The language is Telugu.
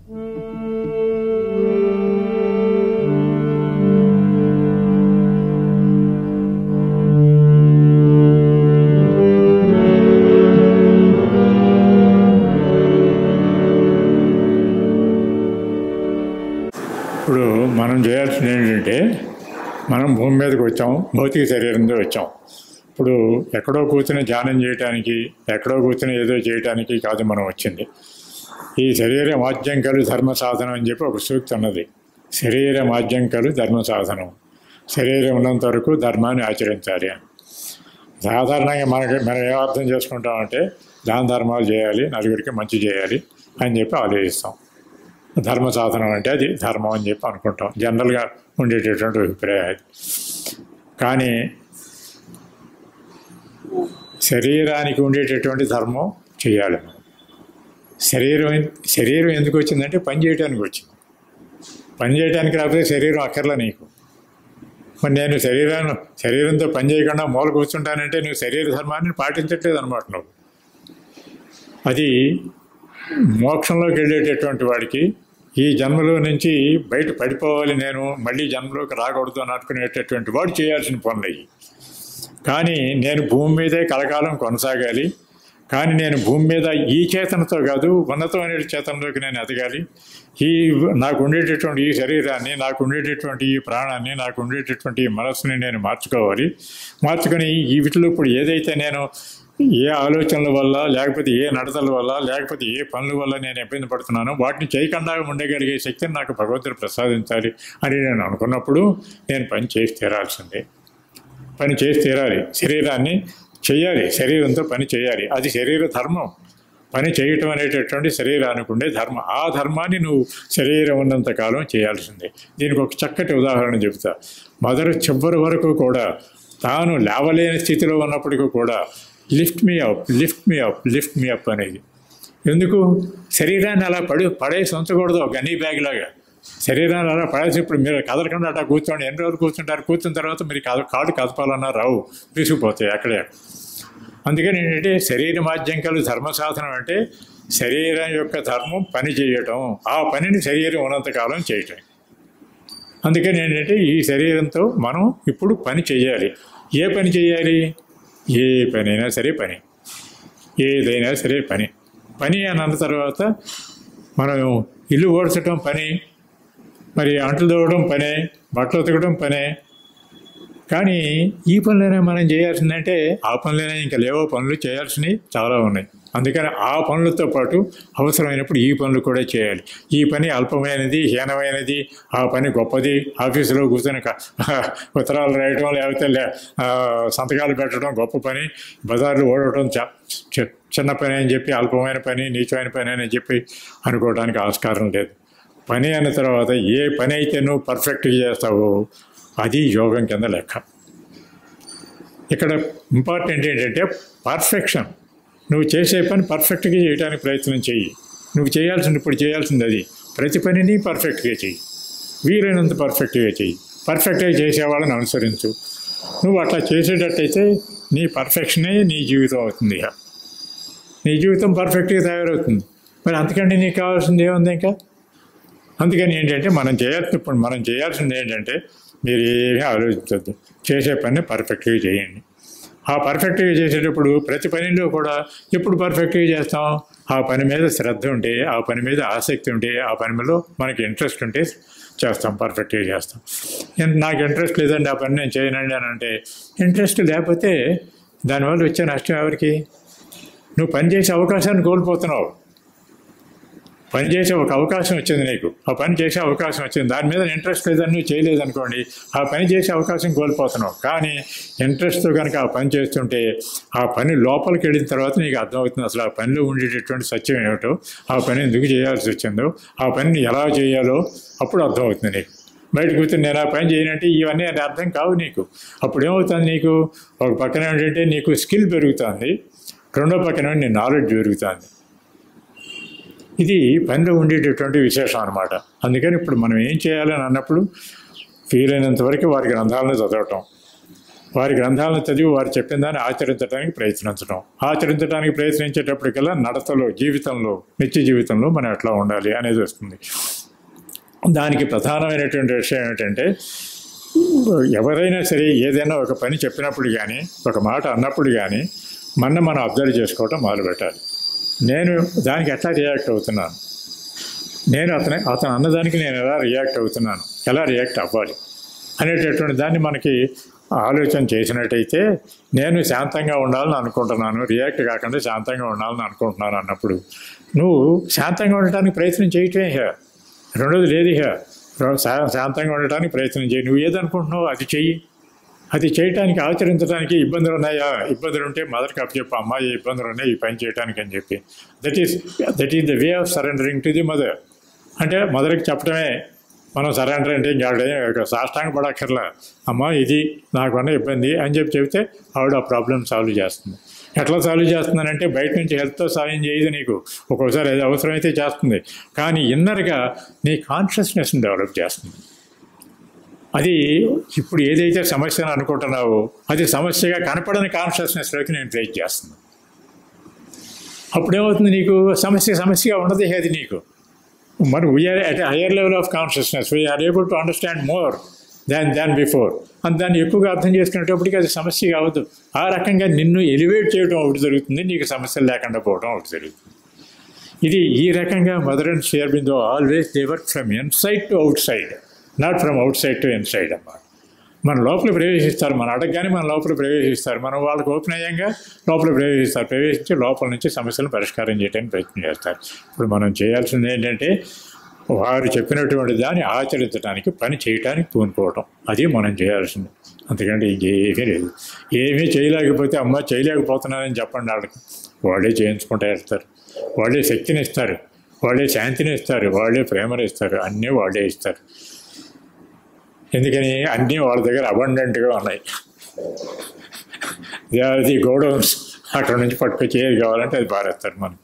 ఇప్పుడు మనం చేయాల్సింది ఏంటంటే, మనం భూమి మీదకి వచ్చాం, భౌతిక శరీరంతో వచ్చాం. ఇప్పుడు ఎక్కడో కూర్చొని ధ్యానం చేయటానికి, ఎక్కడో కూర్చొని ఏదో చేయటానికి కాదు మనం వచ్చింది. ఈ శరీర మాధ్యంకలు ధర్మ సాధనం అని చెప్పి ఒక సూక్తి ఉన్నది. శరీర మాధ్యంకలు ధర్మ సాధనం, శరీరం ఉన్నంత వరకు ధర్మాన్ని ఆచరించాలి అని. సాధారణంగా మనం ఏం అర్థం చేసుకుంటామంటే, దాన ధర్మాలు చేయాలి, నలుగురికి మంచి చేయాలి అని చెప్పి ఆలోచిస్తాం. ధర్మ సాధనం అంటే అది ధర్మం అని చెప్పి అనుకుంటాం, జనరల్గా ఉండేటటువంటి అభిప్రాయం అది. కానీ శరీరానికి ఉండేటటువంటి ధర్మం చేయాలి మనం. శరీరం ఎందుకు వచ్చిందంటే పని చేయడానికి వచ్చింది. పని చేయడానికి రాకపోతే శరీరం అక్కర్లే నీకు. మరి నేను శరీరంతో పని చేయకుండా మూల కూర్చుంటానంటే నువ్వు శరీర ధర్మాన్ని పాటించట్లేదు అనమాట. నువ్వు అది మోక్షంలోకి వెళ్ళేటటువంటి వాడికి ఈ జన్మలో నుంచి బయట పడిపోవాలి, నేను మళ్ళీ జన్మలోకి రాకూడదు అని అనుకునేటటువంటి వాడు చేయాల్సిన పనులు అయ్యి. కానీ నేను భూమి మీదే కలకాలం కొనసాగాలి, కానీ నేను భూమి మీద ఈ చేతనతో కాదు ఉన్నతమైన చేతనలోకి నేను ఎదగాలి. నాకు ఉండేటటువంటి ఈ శరీరాన్ని, నాకు ఉండేటటువంటి ఈ ప్రాణాన్ని, నాకు ఉండేటటువంటి ఈ మనస్సుని నేను మార్చుకొని వీటిలో ఇప్పుడు ఏదైతే నేను ఏ ఆలోచనల వల్ల, లేకపోతే ఏ నడతల వల్ల, లేకపోతే ఏ పనుల వల్ల నేను ఇబ్బంది పడుతున్నానో వాటిని చేయకుండా ఉండగలిగే శక్తిని నాకు భగవంతుడు ప్రసాదించాలి అని నేను అనుకున్నప్పుడు నేను పని చేసి తీరాలి. శరీరాన్ని చేయాలి, శరీరంతో పని చేయాలి. అది శరీర ధర్మం. పని చేయటం అనేటటువంటి శరీరానికి ఉండే ధర్మం. ఆ ధర్మాన్ని నువ్వు శరీరం ఉన్నంతకాలం చేయాల్సిందే. దీనికి ఒక చక్కటి ఉదాహరణ చెబుతా. చివరి వరకు కూడా తాను లేవలేని స్థితిలో ఉన్నప్పటికీ కూడా లిఫ్ట్ మీ అప్ అనేది ఎందుకు? శరీరాన్ని అలా పడేసి ఉంచకూడదు గన్నీ బ్యాగ్ లాగా. శరీరాన్ని అలా పడేసి ఇప్పుడు మీరు కదలకుండా అట్లా కూర్చోండి. ఎన్ని రోజులు కూర్చుంటారు? కూర్చున్న తర్వాత మీరు కాళ్ళు కదపాలన్నా రావు, విసిగిపోతాయి అక్కడే. అందుకని ఏంటంటే శరీర మాధ్యంకలు ధర్మ సాధనం అంటే శరీరం యొక్క ధర్మం పని చేయటం, ఆ పనిని శరీరం ఉన్నంతకాలం చేయటం. అందుకని ఏంటంటే ఈ శరీరంతో మనం ఇప్పుడు పని చేయాలి. ఏ పని చేయాలి? ఏ పనైనా సరే పని, ఏదైనా సరే పని అని అన్న తర్వాత మనం ఇల్లు ఓడ్చడం పని, మరి అంట్లు తోవడం పనే, బట్టలు ఉతకడం పనే. కానీ ఈ పనులైనా మనం చేయాల్సిందంటే ఆ పనులైనా ఇంకా లేవో పనులు చేయాల్సినవి చాలా ఉన్నాయి. అందుకని ఆ పనులతో పాటు అవసరమైనప్పుడు ఈ పనులు కూడా చేయాలి. ఈ పని అల్పమైనది, హీనమైనది, ఆ పని గొప్పది. ఆఫీసులో కూర్చొని ఉత్తరాలు రాయటం, లేకపోతే సంతకాలు పెట్టడం గొప్ప పని, బజార్లు ఓడటం చిన్న పని అని చెప్పి, అల్పమైన పని, నీచమైన పని అని చెప్పి అనుకోవడానికి ఆస్కారం లేదు. పని అన్న తర్వాత ఏ పని అయితే నువ్వు పర్ఫెక్ట్గా చేస్తావో అది యోగం కింద లెక్క. ఇక్కడ ఇంపార్టెంట్ ఏంటంటే పర్ఫెక్షన్. నువ్వు చేసే పని పర్ఫెక్ట్గా చేయడానికి ప్రయత్నం చెయ్యి. నువ్వు ఇప్పుడు చేయాల్సింది అది. ప్రతి పనిని పర్ఫెక్ట్గా చెయ్యి, వీలైనంత పర్ఫెక్ట్గా చెయ్యి. పర్ఫెక్ట్గా చేసేవాళ్ళని అనుసరించు. నువ్వు అట్లా చేసేటట్టయితే నీ పర్ఫెక్షనే నీ జీవితం అవుతుంది. నీ జీవితం పర్ఫెక్ట్గా తయారవుతుంది. మరి అంతకంటే నీకు కావాల్సింది ఏముంది ఇంకా? అందుకని ఏంటంటే మనం చేయాల్సింది ఏంటంటే మీరు ఏమీ ఆలోచించద్దు, చేసే పని పర్ఫెక్ట్గా చేయండి. ఆ పర్ఫెక్ట్గా చేసేటప్పుడు ప్రతి పనిలో కూడా ఎప్పుడు పర్ఫెక్ట్గా చేస్తాం? ఆ పని మీద శ్రద్ధ ఉంటే, ఆ పని మీద ఆసక్తి ఉంటే, ఆ పనిలో మనకి ఇంట్రెస్ట్ ఉంటే చేస్తాం, పర్ఫెక్ట్గా చేస్తాం. నాకు ఇంట్రెస్ట్ లేదండి, ఆ పని నేను చేయనండి అని అంటే, ఇంట్రెస్ట్ లేకపోతే దానివల్ల వచ్చే నష్టం ఎవరికి? నువ్వు పని చేసే అవకాశాన్ని కోల్పోతున్నావు. పని చేసే ఒక అవకాశం వచ్చింది నీకు, ఆ పని చేసే అవకాశం వచ్చింది, దాని మీద ఇంట్రెస్ట్ లేదని నువ్వు చేయలేదనుకోండి, ఆ పని చేసే అవకాశం కోల్పోతున్నావు. కానీ ఇంట్రెస్ట్తో కనుక ఆ పని చేస్తుంటే ఆ పని లోపలికి వెళ్ళిన తర్వాత నీకు అర్థమవుతుంది అసలు ఆ పనిలో ఉండేటటువంటి సత్యం ఏమిటో, ఆ పని ఎందుకు చేయాల్సి వచ్చిందో, ఆ పనిని ఎలా చేయాలో అప్పుడు అర్థమవుతుంది నీకు. బయట కూర్చొని నేను ఆ పని చేయనంటే ఇవన్నీ అది అర్థం కావు నీకు. అప్పుడు ఏమవుతుంది? నీకు ఒక పక్కన ఏంటంటే నీకు స్కిల్ పెరుగుతుంది, రెండో పక్కన నీ నాలెడ్జ్ పెరుగుతుంది. ఇది పనిలో ఉండేటటువంటి విశేషం అనమాట. అందుకని ఇప్పుడు మనం ఏం చేయాలని అన్నప్పుడు వీలైనంత వరకు వారి గ్రంథాలను చదవటం, వారి గ్రంథాలను చదివి వారు చెప్పిన దాన్ని ఆచరించడానికి ప్రయత్నించడం. ఆచరించడానికి ప్రయత్నించేటప్పటికల్లా నడతలో, జీవితంలో, నిత్య జీవితంలో మనం ఎట్లా ఉండాలి అనేది వస్తుంది. దానికి ప్రధానమైనటువంటి విషయం ఏమిటంటే, ఎవరైనా సరే ఏదైనా ఒక పని చెప్పినప్పుడు కానీ, ఒక మాట అన్నప్పుడు కానీ మనం అబ్జర్వ్ చేసుకోవటం మొదలుపెట్టాలి. నేను దానికి ఎట్లా రియాక్ట్ అవుతున్నాను, నేను అతను అన్నదానికి నేను ఎలా రియాక్ట్ అవుతున్నాను, ఎలా రియాక్ట్ అవ్వాలి అనేటటువంటి దాన్ని మనకి ఆలోచన చేసినట్టయితే, నేను శాంతంగా ఉండాలని అనుకుంటున్నాను, రియాక్ట్ కాకుండా శాంతంగా ఉండాలని అనుకుంటున్నాను అన్నప్పుడు నువ్వు శాంతంగా ఉండటానికి ప్రయత్నం చేయటమే రెండోది లేదు. శాంతంగా ఉండటానికి ప్రయత్నం చేయి. నువ్వు ఏదనుకుంటున్నావు అది చెయ్యి. అది చేయటానికి, ఆచరించడానికి ఇబ్బందులు ఉన్నాయా, ఇబ్బందులు ఉంటే మదర్కి అప్పచెప్పు, అమ్మాయి ఇబ్బందులు ఉన్నాయి ఈ పని చేయడానికి అని చెప్పి. That is the way of surrendering to the mother. అంటే మదర్కి చెప్పడమే మనం సరెండర్. అంటే ఇంకా సాష్టాంగ పడక్కర్లా, అమ్మ ఇది నాకున్న ఇబ్బంది అని చెప్తే ఆవిడ ఆ ప్రాబ్లం సాల్వ్ చేస్తుంది. ఎట్లా సాల్వ్ చేస్తుందనంటే, బయట నుంచి హెల్త్తో సాయం చేయదు నీకు, ఒక్కోసారి అది అవసరమైతే చేస్తుంది, కానీ ఇన్నర్గా నీ కాన్షియస్నెస్ని డెవలప్ చేస్తుంది. అది ఇప్పుడు ఏదైతే సమస్యను అనుకుంటున్నావో అది సమస్యగా కనపడని కాన్షియస్నెస్లోకి నేను ట్రేస్ చేస్తున్నాను. అప్పుడేమవుతుంది, నీకు సమస్యగా ఉండదు అది నీకు. మరి we are at a higher level of consciousness, we are able to understand more than before. And దాన్ని ఎక్కువగా అర్థం చేసుకునేటప్పటికి అది సమస్య కావద్దు. ఆ రకంగా నిన్ను ఎలివేట్ చేయడం ఒకటి జరుగుతుంది, నీకు సమస్యలు లేకుండా పోవడం ఒకటి జరుగుతుంది. ఇది ఈ రకంగా mother and Shri Aurobindo always they work from inside to outside, not from outside to inside అన్నమాట. మన లోపల ప్రవేశిస్తారు, మన అడగగానే మన లోపల ప్రవేశిస్తారు, మనం వాళ్ళకి ఓపెన్ అయ్యాక లోపల ప్రవేశించి లోపల నుంచి సమస్యలను పరిష్కారం చేయడానికి ప్రయత్నం చేస్తారు. ఇప్పుడు మనం చేయాల్సింది ఏంటంటే, వారు చెప్పినటువంటి దాన్ని ఆచరించడానికి, పని చేయడానికి పూనుకోవటం, అది మనం చేయాల్సింది. అంతకంటే ఇంకేమీ లేదు. ఏమీ చేయలేకపోతే అమ్మ చేయలేకపోతున్నానని చెప్పండి వాళ్ళకి, వాళ్ళే చేయించుకుంటూ వెళ్తారు. వాళ్ళే శక్తిని ఇస్తారు, వాళ్ళే శాంతిని ఇస్తారు, వాళ్ళే ప్రేమను ఇస్తారు, అన్నీ వాళ్ళే ఇస్తారు. ఎందుకని అన్నీ వాళ్ళ దగ్గర అబండెంట్గా ఉన్నాయి. They are the godowns. అక్కడ నుంచి పట్టుకొచ్చి ఏది కావాలంటే అది పారేస్తారు మనకి.